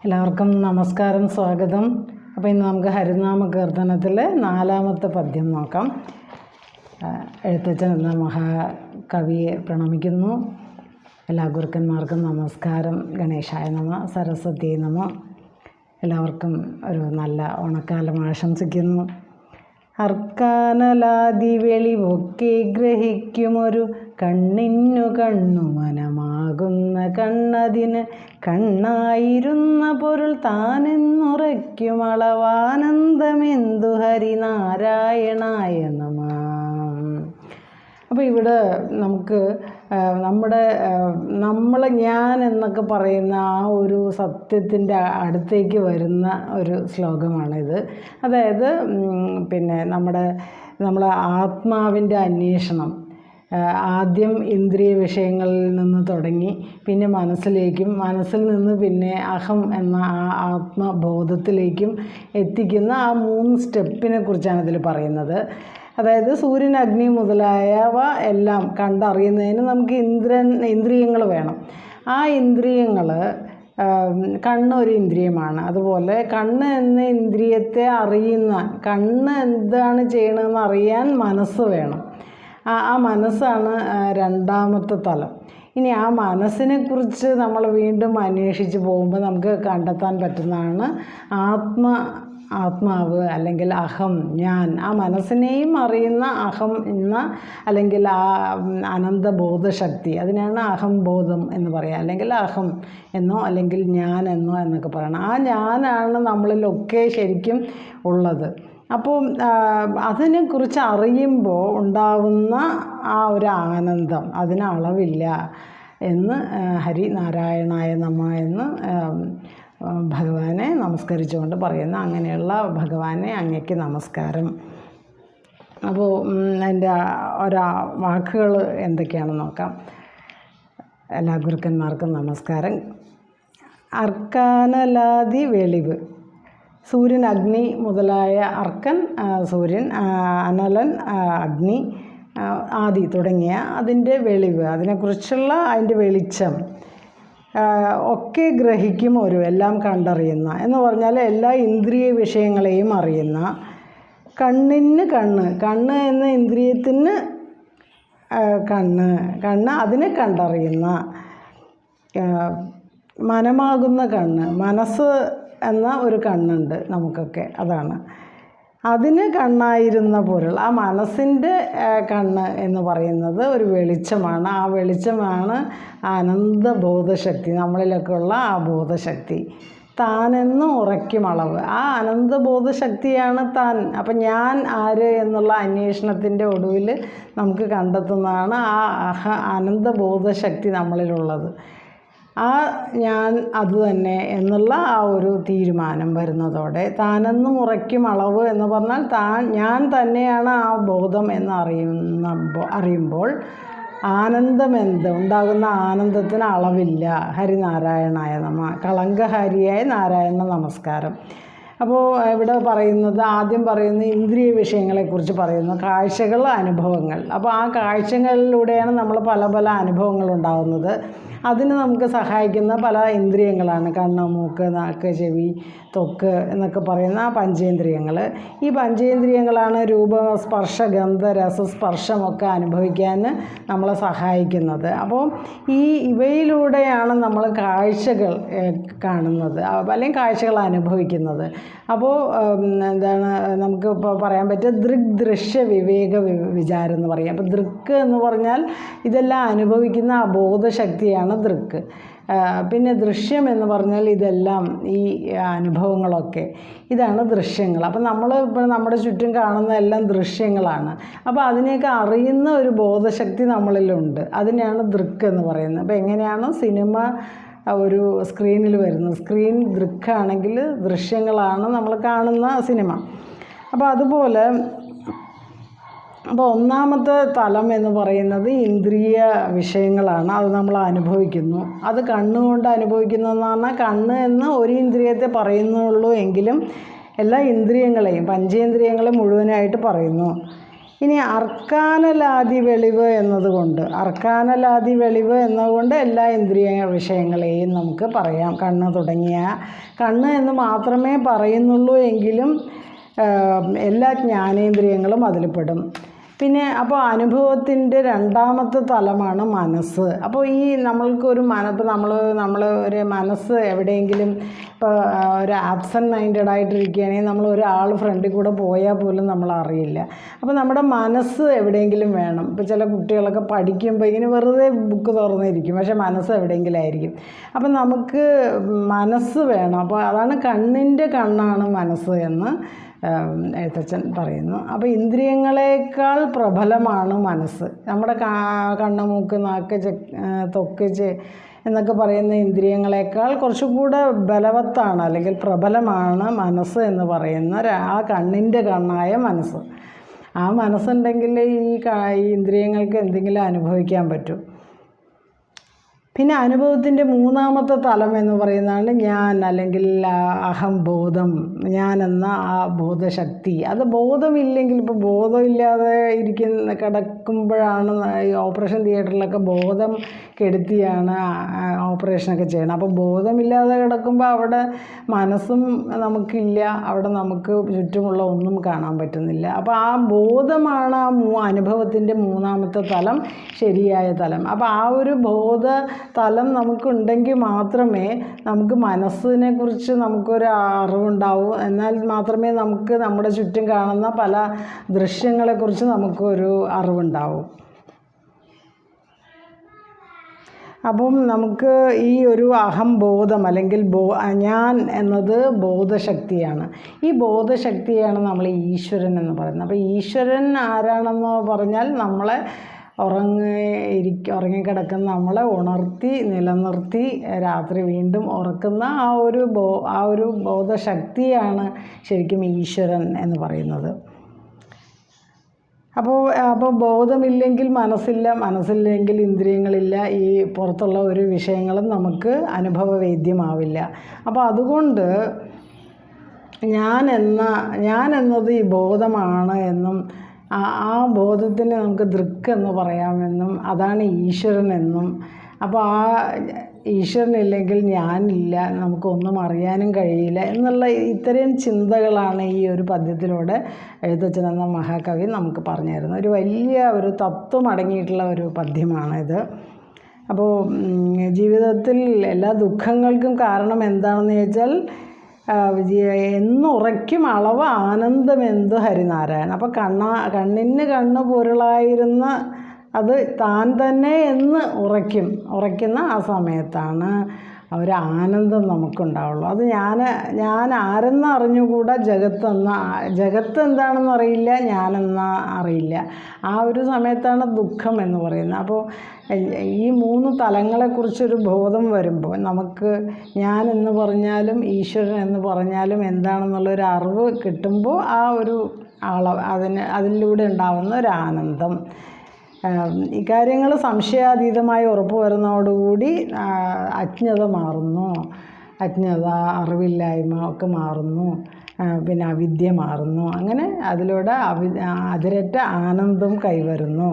എല്ലാവർക്കും നമസ്കാരം, സ്വാഗതം. അപ്പോൾ ഇന്ന് നമുക്ക് ഹരിനാമ കീർത്തനത്തിലെ 4ാമത്തെ പദ്യം നോക്കാം. എഴുത്തച്ഛൻ എന്ന മഹാകവിയെ പ്രണമിക്കുന്നു. എല്ലാ ഗുരുക്കന്മാർക്കും നമസ്കാരം. ഗണേശായ നമ, സരസ്വതി നമ. എല്ലാവർക്കും ഒരു നല്ല ഓണക്കാലം ആശംസിക്കുന്നു. അർക്കാനലാദി വെളിവൊക്കെ ഗ്രഹിക്കുമൊരു കണ്ണിന്നു കണ്ണു മനമാകുന്ന കണ്ണതിന് കണ്ണായിരുന്ന പൊരുൾ താനെന്നുറയ്ക്കും അളവാനന്ദമെന്തു ഹരിനാരായണായ നമ. അപ്പോൾ ഇവിടെ നമുക്ക് നമ്മൾ ഞാൻ എന്നൊക്കെ പറയുന്ന ആ ഒരു സത്യത്തിൻ്റെ അടുത്തേക്ക് വരുന്ന ഒരു ശ്ലോകമാണിത്. അതായത് നമ്മളെ ആത്മാവിൻ്റെ അന്വേഷണം ആദ്യം ഇന്ദ്രിയ വിഷയങ്ങളിൽ നിന്ന് തുടങ്ങി പിന്നെ മനസ്സിലേക്കും, മനസ്സിൽ നിന്ന് പിന്നെ അഹം എന്ന ആ ആത്മബോധത്തിലേക്കും എത്തിക്കുന്ന ആ 3 സ്റ്റെപ്പിനെ കുറിച്ചാണ് ഇതിൽ പറയുന്നത്. അതായത് സൂര്യൻ, അഗ്നി മുതലായവ എല്ലാം കണ്ടറിയുന്നതിന് നമുക്ക് ഇന്ദ്രിയങ്ങൾ വേണം. ആ ഇന്ദ്രിയങ്ങൾ, കണ്ണ് ഒരു ഇന്ദ്രിയമാണ്. അതുപോലെ കണ്ണ് എന്ന ഇന്ദ്രിയത്തെ കണ്ണ് എന്താണ് ചെയ്യണമെന്ന് അറിയാൻ മനസ്സ് വേണം. ആ മനസ്സാണ് 2ാമത്തെ തലം. ഇനി ആ മനസ്സിനെക്കുറിച്ച് നമ്മൾ വീണ്ടും അന്വേഷിച്ച് പോകുമ്പോൾ നമുക്ക് കണ്ടെത്താൻ പറ്റുന്നതാണ് ആത്മാവ് അല്ലെങ്കിൽ അഹം, ഞാൻ. ആ മനസ്സിനെയും അറിയുന്ന അഹം എന്ന അല്ലെങ്കിൽ ആ അനന്തബോധശക്തി, അതിനാണ് അഹംബോധം എന്ന് പറയുക, അല്ലെങ്കിൽ അഹം എന്നോ അല്ലെങ്കിൽ ഞാൻ എന്നോ എന്നൊക്കെ പറയണം. ആ ഞാനാണ് നമ്മളിലൊക്കെ ശരിക്കും ഉള്ളത്. അപ്പോൾ അതിനെക്കുറിച്ച് അറിയുമ്പോൾ ഉണ്ടാവുന്ന ആ ഒരു ആനന്ദം, അതിന് അളവില്ല എന്ന് ഹരിനാരായണായ നമ എന്ന് ഭഗവാനെ നമസ്കരിച്ചുകൊണ്ട് പറയുന്ന, അങ്ങനെയുള്ള ഭഗവാനെ അങ്ങയ്ക്ക് നമസ്കാരം. അപ്പോൾ അതിൻ്റെ വാക്കുകൾ എന്തൊക്കെയാണെന്ന് നോക്കാം. എല്ലാ ഗുരുക്കന്മാർക്കും നമസ്കാരം. അർക്കാനലാദി വെളിവ്, സൂര്യൻ, അഗ്നി മുതലായ അർക്കൻ സൂര്യൻ, അനലൻ അഗ്നി, ആദി തുടങ്ങിയ അതിൻ്റെ വെളിവ്, അതിനെക്കുറിച്ചുള്ള അതിൻ്റെ വെളിച്ചം ഒക്കെ ഗ്രഹിക്കും എല്ലാം കണ്ടറിയുന്ന എന്ന് പറഞ്ഞാൽ എല്ലാ ഇന്ദ്രിയ വിഷയങ്ങളെയും അറിയുന്ന, കണ്ണിന് കണ്ണ് എന്ന ഇന്ദ്രിയത്തിന് കണ്ണ് അതിനെ കണ്ടറിയുന്ന, മനമാകുന്ന കണ്ണ്, മനസ്സ് എന്ന ഒരു കണ്ണുണ്ട് നമുക്കൊക്കെ, അതാണ് അതിന് കണ്ണായിരുന്ന പൊരുൾ. ആ മനസ്സിൻ്റെ കണ്ണ് എന്ന് പറയുന്നത് ഒരു വെളിച്ചമാണ്. ആ വെളിച്ചമാണ് അനന്തബോധശക്തി, നമ്മളിലൊക്കെ ഉള്ള ആ ബോധശക്തി. താനെന്ന് ഉറയ്ക്കും അളവ്, ആ അനന്തബോധശക്തിയാണ് താൻ. അപ്പം ഞാൻ ആര് എന്നുള്ള അന്വേഷണത്തിൻ്റെ ഒടുവിൽ നമുക്ക് കണ്ടെത്തുന്നതാണ് ആ അനന്തബോധശക്തി നമ്മളിലുള്ളത്. ആ ഞാൻ അതുതന്നെ എന്നുള്ള ആ ഒരു തീരുമാനം വരുന്നതോടെ, താനെന്ന് ഉറയ്ക്കും അളവ് എന്ന് പറഞ്ഞാൽ ഞാൻ തന്നെയാണ് ആ ബോധം എന്ന് അറിയുമ്പോൾ ഉണ്ടാകുന്ന ആനന്ദത്തിന് അളവില്ല. ഹരിനാരായണായ നമ. കളങ്കഹരിയായ നാരായണ നമസ്കാരം. അപ്പോൾ ഇവിടെ ആദ്യം പറയുന്നത് ഇന്ദ്രിയ വിഷയങ്ങളെക്കുറിച്ച് പറയുന്നു, കാഴ്ചകൾ, അനുഭവങ്ങൾ. അപ്പോൾ ആ കാഴ്ചകളിലൂടെയാണ് നമ്മൾ പല അനുഭവങ്ങൾ ഉണ്ടാകുന്നത്. അതിന് നമുക്ക് സഹായിക്കുന്ന പല ഇന്ദ്രിയങ്ങളാണ് കണ്ണ്, മൂക്ക്, നാക്ക്, ചെവി, ത്വക്ക് എന്നൊക്കെ പറയുന്ന ആ പഞ്ചേന്ദ്രിയങ്ങൾ. ഈ പഞ്ചേന്ദ്രിയങ്ങളാണ് രൂപ, സ്പർശ, ഗന്ധ, രസസ്പർശമൊക്കെ അനുഭവിക്കാൻ നമ്മളെ സഹായിക്കുന്നത്. അപ്പോൾ ഇവയിലൂടെയാണ് നമ്മൾ കാഴ്ചകൾ കാണുന്നത് അല്ലെങ്കിൽ കാഴ്ചകൾ അനുഭവിക്കുന്നത്. അപ്പോൾ നമുക്ക് ഇപ്പോൾ പറയാൻ പറ്റുക ദൃശ്യ വിവേക വിചാരം എന്ന് പറയും. അപ്പോൾ ദൃക്ക് എന്ന് പറഞ്ഞാൽ ഇതെല്ലാം അനുഭവിക്കുന്ന ആ ബോധശക്തിയാണ് ദൃക്ക്. പിന്നെ ദൃശ്യം എന്ന് പറഞ്ഞാൽ ഇതെല്ലാം ഈ അനുഭവങ്ങളൊക്കെ, ഇതാണ് ദൃശ്യങ്ങൾ. അപ്പോൾ ഇപ്പോൾ നമ്മുടെ ചുറ്റും കാണുന്ന എല്ലാം ദൃശ്യങ്ങളാണ്. അപ്പോൾ അതിനെയൊക്കെ അറിയുന്ന ഒരു ബോധശക്തി നമ്മളിലുണ്ട്, അതിനെയാണ് ദൃക്ക് എന്ന് പറയുന്നത്. അപ്പോൾ എങ്ങനെയാണ് സിനിമ ഒരു സ്ക്രീനിൽ വരുന്നത്, സ്ക്രീൻ ദൃക്കാണെങ്കിൽ ദൃശ്യങ്ങളാണ് നമ്മൾ കാണുന്ന സിനിമ. അപ്പോൾ അതുപോലെ 1ാമത്തെ തലം എന്ന് പറയുന്നത് ഇന്ദ്രിയ വിഷയങ്ങളാണ്. അത് നമ്മൾ അനുഭവിക്കുന്നു. അത് കണ്ണുകൊണ്ട് അനുഭവിക്കുന്നു എന്ന് പറഞ്ഞാൽ കണ്ണ് എന്ന് ഒരു ഇന്ദ്രിയത്തെ പറയുന്നുള്ളൂ എങ്കിലും എല്ലാ ഇന്ദ്രിയങ്ങളെയും, പഞ്ചേന്ദ്രിയങ്ങളെ മുഴുവനായിട്ട് പറയുന്നു. ഇനി അർക്കാനലാദി വെളിവ് എന്നതുകൊണ്ട്, അർക്കാനലാദി വെളിവ് എന്നതുകൊണ്ട് എല്ലാ ഇന്ദ്രിയ വിഷയങ്ങളെയും നമുക്ക് പറയാം. കണ്ണ് തുടങ്ങിയ, കണ്ണ് എന്ന് മാത്രമേ പറയുന്നുള്ളൂ എങ്കിലും എല്ലാ ജ്ഞാനേന്ദ്രിയങ്ങളും അതിൽ പെടും. പിന്നെ അപ്പോൾ അനുഭവത്തിൻ്റെ രണ്ടാമത്തെ തലമാണ് മനസ്സ്. അപ്പോൾ ഈ നമ്മൾക്കൊരു ഇപ്പോൾ നമ്മൾ ഒരു മനസ്സ് എവിടെയെങ്കിലും ഇപ്പോൾ ഒരു ആബ്സെൻറ്റ് മൈൻഡഡ് ആയിട്ടിരിക്കുകയാണെങ്കിൽ നമ്മൾ ഒരാൾ ഫ്രണ്ടിൽ കൂടെ പോയാൽ പോലും നമ്മൾ അറിയില്ല. അപ്പോൾ നമ്മുടെ മനസ്സ് എവിടെയെങ്കിലും വേണം. ഇപ്പോൾ ചില കുട്ടികളൊക്കെ പഠിക്കുമ്പോൾ ഇങ്ങനെ വെറുതെ ബുക്ക് തുറന്നിരിക്കും, പക്ഷേ മനസ്സ് എവിടെയെങ്കിലും ആയിരിക്കും. അപ്പം നമുക്ക് മനസ്സ് വേണം. അപ്പോൾ അതാണ് കണ്ണിൻ്റെ കണ്ണാണ് മനസ്സ് എന്ന് എഴുത്തച്ഛൻ പറയുന്നു. അപ്പോൾ ഇന്ദ്രിയങ്ങളെക്കാൾ പ്രബലമാണ് മനസ്സ്. നമ്മുടെ കണ്ണ്, മൂക്ക്, നാക്ക്, ത്വക്ക് എന്നൊക്കെ പറയുന്ന ഇന്ദ്രിയങ്ങളെക്കാൾ കുറച്ചുകൂടെ ബലവത്താണ് അല്ലെങ്കിൽ പ്രബലമാണ് മനസ്സ് എന്ന് പറയുന്ന ആ കണ്ണിൻ്റെ കണ്ണായ മനസ്സ്. ആ മനസ്സുണ്ടെങ്കിൽ ഈ ഇന്ദ്രിയങ്ങൾക്ക് എന്തെങ്കിലും അനുഭവിക്കാൻ പറ്റും. പിന്നെ അനുഭവത്തിൻ്റെ മൂന്നാമത്തെ തലം എന്ന് പറയുന്നതാണ് ഞാൻ, അല്ലെങ്കിൽ അഹംബോധം, ഞാനെന്ന ആ ബോധശക്തി. അത് ബോധമില്ലെങ്കിൽ, ഇപ്പോൾ ബോധമില്ലാതെ കിടക്കുമ്പോഴാണ് ഈ ഓപ്പറേഷൻ തിയേറ്ററിലൊക്കെ ബോധം കെടുത്തിയാണ് ഓപ്പറേഷനൊക്കെ ചെയ്യണം. അപ്പോൾ ബോധമില്ലാതെ കിടക്കുമ്പോൾ അവിടെ മനസ്സും നമുക്കില്ല, അവിടെ നമുക്ക് ചുറ്റുമുള്ള ഒന്നും കാണാൻ പറ്റുന്നില്ല. അപ്പോൾ ആ ബോധമാണ് അനുഭവത്തിൻ്റെ മൂന്നാമത്തെ തലം, ശരിയായ തലം. അപ്പോൾ ആ ഒരു തലം നമുക്കുണ്ടെങ്കിൽ മാത്രമേ നമുക്ക് മനസ്സിനെ കുറിച്ച് നമുക്കൊരു അറിവുണ്ടാവൂ. എന്നാൽ മാത്രമേ നമുക്ക് നമ്മുടെ ചുറ്റും കാണുന്ന പല ദൃശ്യങ്ങളെക്കുറിച്ച് നമുക്കൊരു അറിവുണ്ടാവും. അപ്പം നമുക്ക് ഈ ഒരു അഹംബോധം അല്ലെങ്കിൽ ഞാൻ എന്നത് ബോധശക്തിയാണ്. ഈ ബോധശക്തിയാണ് നമ്മൾ ഈശ്വരൻ എന്ന് പറയുന്നത്. അപ്പോൾ ഈശ്വരൻ ആരാണെന്ന് പറഞ്ഞാൽ നമ്മളെ ഉറങ്ങിക്കിടക്കുന്ന നമ്മളെ ഉണർത്തി നിലനിർത്തി രാത്രി വീണ്ടും ഉറക്കുന്ന ആ ഒരു ബോധശക്തിയാണ് ശരിക്കും ഈശ്വരൻ എന്ന് പറയുന്നത്. അപ്പോൾ ബോധമില്ലെങ്കിൽ മനസ്സില്ല, മനസ്സില്ലെങ്കിൽ ഇന്ദ്രിയങ്ങളില്ല, ഈ പുറത്തുള്ള ഒരു വിഷയങ്ങളും നമുക്ക് അനുഭവവേദ്യമാവില്ല. അപ്പോൾ അതുകൊണ്ട് ഞാൻ എന്നത് ഈ ബോധമാണ് എന്നും ആ ബോധത്തിന് നമുക്ക് ദൃക്ക് എന്ന് പറയാമെന്നും അതാണ് ഈശ്വരനെന്നും. അപ്പോൾ ആ ഈശ്വരനില്ലെങ്കിൽ ഞാനില്ല, നമുക്കൊന്നും അറിയാനും കഴിയില്ല എന്നുള്ള ഇത്തരം ചിന്തകളാണ് ഈ ഒരു പദ്യത്തിലൂടെ എഴുത്തച്ഛൻ എന്ന മഹാകവി നമുക്ക് പറഞ്ഞു തരുന്നത്. ഒരു വലിയ ഒരു തത്വം അടങ്ങിയിട്ടുള്ള ഒരു പദ്യമാണിത്. അപ്പോൾ ജീവിതത്തിൽ എല്ലാ ദുഃഖങ്ങൾക്കും കാരണം എന്താണെന്ന് ചോദിച്ചാൽ എന്നുറയ്ക്കും അളവ് ആനന്ദമെന്തു ഹരിനാരായണൻ. അപ്പോൾ കണ്ണിന് കണ്ണ് പൊരുളായിരുന്ന അത് താൻ തന്നെ എന്ന് ഉറയ്ക്കുന്ന ആ സമയത്താണ് ഒരു ആനന്ദം നമുക്കുണ്ടാവുള്ളൂ. അത് ഞാൻ ആരെന്ന് അറിഞ്ഞുകൂടാ, ജഗത്ത് എന്താണെന്ന് അറിയില്ല, ഞാനെന്ന അറിയില്ല. ആ ഒരു സമയത്താണ് ദുഃഖം എന്ന് പറയുന്നത്. അപ്പോൾ ഈ മൂന്ന് തലങ്ങളെക്കുറിച്ചൊരു ബോധം വരുമ്പോൾ നമുക്ക് ഞാൻ എന്ന് പറഞ്ഞാലും ഈശ്വരൻ എന്ന് പറഞ്ഞാലും എന്താണെന്നുള്ളൊരു അറിവ് കിട്ടുമ്പോൾ ആ ഒരു അതിലൂടെ ഉണ്ടാകുന്ന ഒരു ആനന്ദം, ഇക്കാര്യങ്ങൾ സംശയാതീതമായി ഉറപ്പ് വരുന്നതോടുകൂടി അജ്ഞത മാറുന്നു, അറിവില്ലായ്മ ഒക്കെ മാറുന്നു, പിന്നെ അവിദ്യ മാറുന്നു. അങ്ങനെ അതിലൂടെ അതിരറ്റ ആനന്ദം കൈവരുന്നു.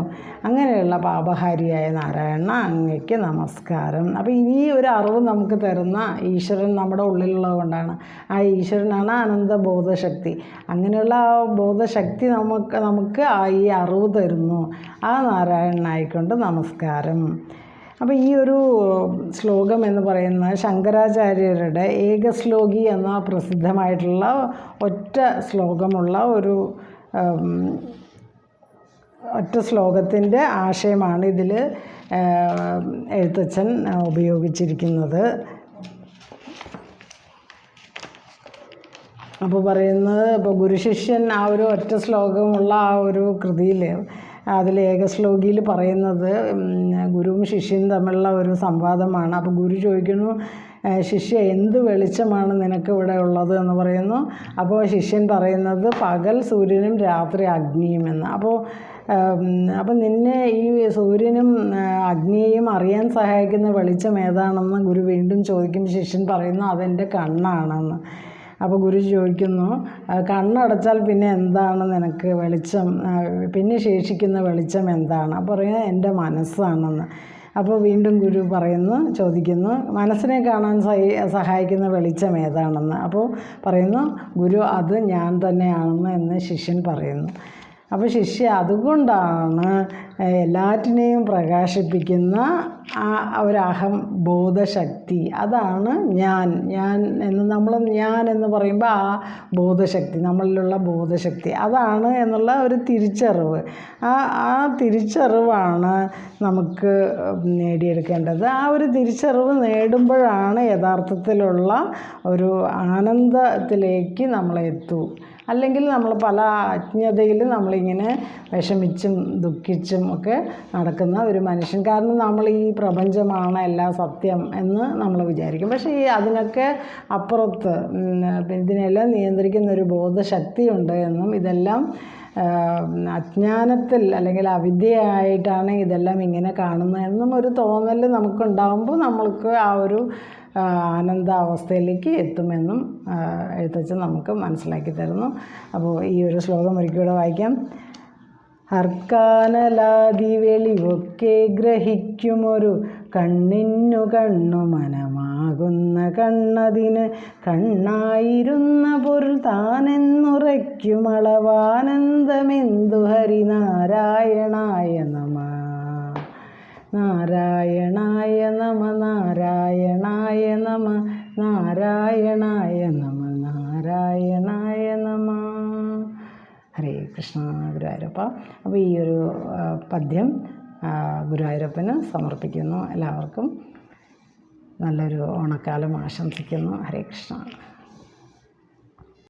അങ്ങനെയുള്ള പാപഹാരിയായ നാരായണ അങ്ങയ്ക്ക് നമസ്കാരം. അപ്പോൾ ഈ ഒരു അറിവ് നമുക്ക് തരുന്ന ഈശ്വരൻ നമ്മുടെ ഉള്ളിലുള്ളത് കൊണ്ടാണ്. ആ ഈശ്വരനാണ് ആനന്ദബോധശക്തി. അങ്ങനെയുള്ള ആ ബോധശക്തി നമുക്ക് ഈ അറിവ് തരുന്നു. ആ നാരായണനായിക്കൊണ്ട് നമസ്കാരം. അപ്പോൾ ഈ ഒരു ശ്ലോകം എന്ന് പറയുന്നത് ശങ്കരാചാര്യരുടെ ഏകശ്ലോകി എന്ന പ്രസിദ്ധമായിട്ടുള്ള ഒറ്റ ശ്ലോകമുള്ള ഒറ്റ ശ്ലോകത്തിൻ്റെ ആശയമാണ് ഇതിൽ എഴുത്തച്ഛൻ ഉപയോഗിച്ചിരിക്കുന്നത്. അപ്പോൾ പറയുന്നത്, ഇപ്പോൾ ഗുരുശിഷ്യൻ ആ ഒരു ഒറ്റ ശ്ലോകമുള്ള ആ ഒരു കൃതിയിൽ അതിൽ ഏകശ്ലോകിയിൽ പറയുന്നത് ഗുരുവും ശിഷ്യനും തമ്മിലുള്ള ഒരു സംവാദമാണ്. അപ്പോൾ ഗുരു ചോദിക്കുന്നു, ശിഷ്യ എന്ത് വെളിച്ചമാണ് നിനക്ക് ഇവിടെ ഉള്ളത് എന്ന് പറയുന്നു. അപ്പോൾ ശിഷ്യൻ പറയുന്നത് പകൽ സൂര്യനും രാത്രി അഗ്നിയും എന്ന്. അപ്പോൾ നിന്നെ ഈ സൂര്യനും അഗ്നിയെയും അറിയാൻ സഹായിക്കുന്ന വെളിച്ചം ഏതാണെന്ന് ഗുരു വീണ്ടും ചോദിക്കും. ശിഷ്യൻ പറയുന്നു അതെൻ്റെ കണ്ണാണെന്ന്. അപ്പോൾ ഗുരു ചോദിക്കുന്നു, കണ്ണടച്ചാൽ പിന്നെ എന്താണ് നിനക്ക് വെളിച്ചം, പിന്നെ ശേഷിക്കുന്ന വെളിച്ചം എന്താണ്? അപ്പോൾ പറയുന്നത് എൻ്റെ മനസ്സാണെന്ന്. അപ്പോൾ വീണ്ടും ഗുരു ചോദിക്കുന്നു മനസ്സിനെ കാണാൻ സഹായിക്കുന്ന വെളിച്ചം ഏതാണെന്ന്. അപ്പോൾ പറയുന്നു ഗുരു അത് ഞാൻ തന്നെയാണെന്ന് എന്ന് ശിഷ്യൻ പറയുന്നു. അപ്പോൾ ശിഷ്യ അതുകൊണ്ടാണ് എല്ലാറ്റിനെയും പ്രകാശിപ്പിക്കുന്ന ആ ഒരു ബോധശക്തി, അതാണ് ഞാൻ എന്ന് നമ്മൾ ഞാൻ എന്ന് പറയുമ്പോൾ ആ ബോധശക്തി, നമ്മളിലുള്ള ബോധശക്തി അതാണ് എന്നുള്ള ഒരു തിരിച്ചറിവ്, ആ തിരിച്ചറിവാണ് നമുക്ക് നേടിയെടുക്കേണ്ടത്. ആ ഒരു തിരിച്ചറിവ് നേടുമ്പോഴാണ് യഥാർത്ഥത്തിലുള്ള ഒരു ആനന്ദത്തിലേക്ക് നമ്മളെത്തൂ. അല്ലെങ്കിൽ നമ്മൾ പല അജ്ഞതയിലും നമ്മളിങ്ങനെ വിഷമിച്ചും ദുഃഖിച്ചും ഒക്കെ നടക്കുന്ന ഒരു മനുഷ്യൻ. കാരണം നമ്മൾ ഈ പ്രപഞ്ചമാണ് എല്ലാ സത്യം എന്ന് നമ്മൾ വിചാരിക്കും. പക്ഷേ അതിനൊക്കെ അപ്പുറത്ത് ഇതിനെല്ലാം നിയന്ത്രിക്കുന്ന ഒരു ബോധശക്തിയുണ്ട് എന്നും ഇതെല്ലാം അജ്ഞാനത്തിൽ അല്ലെങ്കിൽ അവിദ്യയായിട്ടാണ് ഇതെല്ലാം ഇങ്ങനെ കാണുന്നതെന്നും ഒരു തോന്നൽ നമുക്കുണ്ടാകുമ്പോൾ നമ്മൾക്ക് ആ ഒരു ആനന്ദാവസ്ഥയിലേക്ക് എത്തുമെന്നും എഴുത്തച്ഛൻ നമുക്ക് മനസ്സിലാക്കി തരുന്നു. അപ്പോൾ ഈ ഒരു ശ്ലോകം ഒരിക്കലൂടെ വായിക്കാം. അർക്കാനലാതി വെളിവൊക്കെ ഗ്രഹിക്കുമൊരു കണ്ണിന്നു കണ്ണു മനമാകുന്ന കണ്ണതിന് കണ്ണായിരുന്ന പൊരുൾ താനെന്നുറയ്ക്കുമളവാനന്ദമെന്തു ഹരിനാരായണായ നമ. നാരായണായ നമ നാരായണായ നമ നാരായണായ നമ നാരായണായ നമ. ഹരേ കൃഷ്ണ ഗുരുവായൂരപ്പ. അപ്പോൾ ഈ ഒരു പദ്യം ഗുരുവായൂരപ്പന് സമർപ്പിക്കുന്നു. എല്ലാവർക്കും നല്ലൊരു ഓണക്കാലം ആശംസിക്കുന്നു. ഹരേ കൃഷ്ണ.